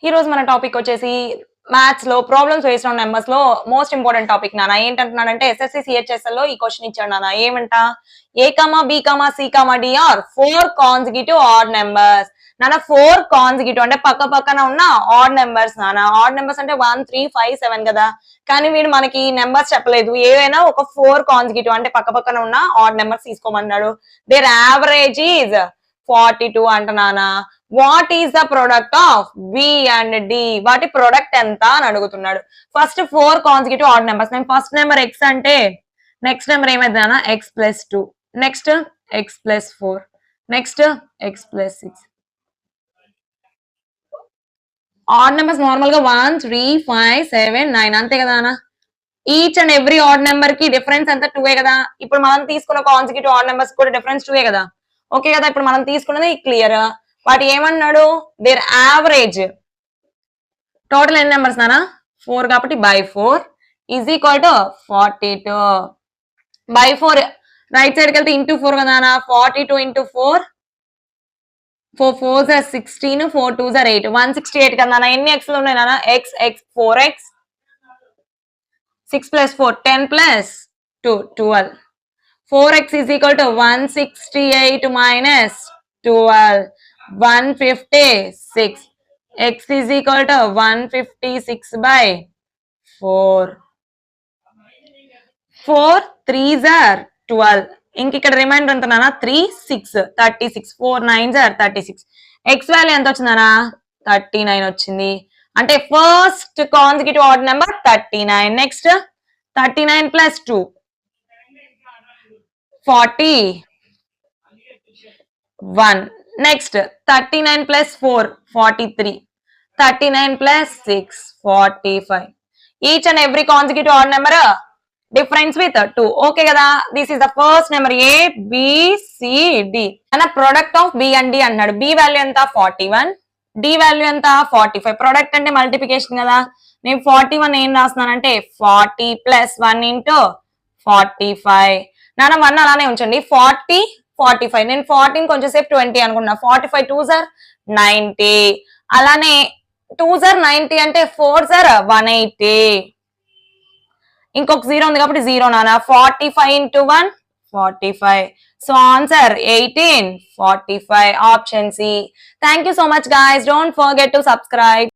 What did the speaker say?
ఈ రోజు మన టాపిక్ వచ్చేసి మ్యాథ్స్ లో ప్రాబ్లమ్స్ వేసిన నెంబర్స్ లో మోస్ట్ ఇంపార్టెంట్ టాపిక్ నాన్న. ఏంటంటున్నాడంటే ఎస్ఎస్సి సిహెచ్ఎస్ఎల్ లో ఈ క్వశ్చన్ ఇచ్చాడు నాన్న. ఏమంట, a comma b comma c comma d are 4 consecutive odd numbers. నాన్న 4 కాన్సిక్యూటివ్ అంటే పక్క పక్కన ఉన్న ఆడ్ నెంబర్స్ నాన్న. ఆడ్ నెంబర్స్ అంటే 1 3 5 7 కదా. కానీ వీడు మనకి నెంబర్స్ చెప్పలేదు, ఏవైనా ఒక 4 కాన్సిక్యూటివ్ అంటే పక్క పక్కన ఉన్న ఆడ్ నెంబర్స్ తీసుకోమన్నాడు. దేర్ యావరేజ్ ఈజ్ 42 అంట నాన్న. What is the product of b and d, వాటి ప్రొడక్ట్ ఎంత అని అడుగుతున్నాడు. First 4 consecutive odd numbers. నేను ఫస్ట్ నెంబర్ ఎక్స్ అంటే నెక్స్ట్ నెంబర్ ఏమైంది నాన్న, x plus 2, next x plus 4, next x plus 6. Odd numbers normal గా 1 3 5 7 9 అంతే కదా అన్న. Each and every odd number కి డిఫరెన్స్ ఎంత 2 కదా. ఇప్పుడు మనం తీసుకున్న కాన్సిక్యూటివ్ ఆడ్ నెంబర్స్ కూడా డిఫరెన్స్ 2 కదా. ఓకే కదా. ఇప్పుడు మనం తీసుకున్నది క్లియర్. వాటి ఏమన్నాడు, దేర్ యావరేజ్ టోటల్ ఎన్ని నెంబర్స్ నానా 4 కాబట్టి by 4 is equal to 42. By 4 right సైడ్కి వెళ్తే ఇంటూ 4 కదా నానా. 42 into 4, 4 4s are 16, 4 2s are 8, 168 కదా నాన్న. ఎన్ని ఎక్స్లు ఉన్నాయి నాన్న, X X 4x, 6 plus 4 10 plus 2 12. 4x is equal to 168 minus 12, 156. X is equal to 156 by 4. 4 3s are 12. ఇంక ఇక్కడ రిమైండర్ ఎంత నాన్న, 3 6 36, 4 9s are 36. ఎక్స్ వాల్యూ ఎంత వచ్చిందనా, 39 వచ్చింది. అంటే first consecutive odd number 39. Next 39 plus 2 41. Next 39 plus 4 43, 39 plus 6 45. Each and every consecutive odd number difference with 2. Okay కదా. This is the first number a b c d. అన్న product of b and d అన్నాడు. B value ఎంత 41, D value ఎంత 45. Product అంటే multiplication కదా. నేను 41 ఏం రాస్తున్నానంటే 40 plus 1 into 45. నాన్న 1 అలానే ఉంచండి. 40 45. నేను 14 కొంచెం సేపు 20 అనుకున్నా. 45 2s are 90. అలానే 2s are 90 అంటే 4s are 180. ఇంకొక 0 ఉంది కాబట్టి 0 నాన్న. 45 into 1 45. So answer 1845. Option C. Thank you so much guys. Don't forget to subscribe.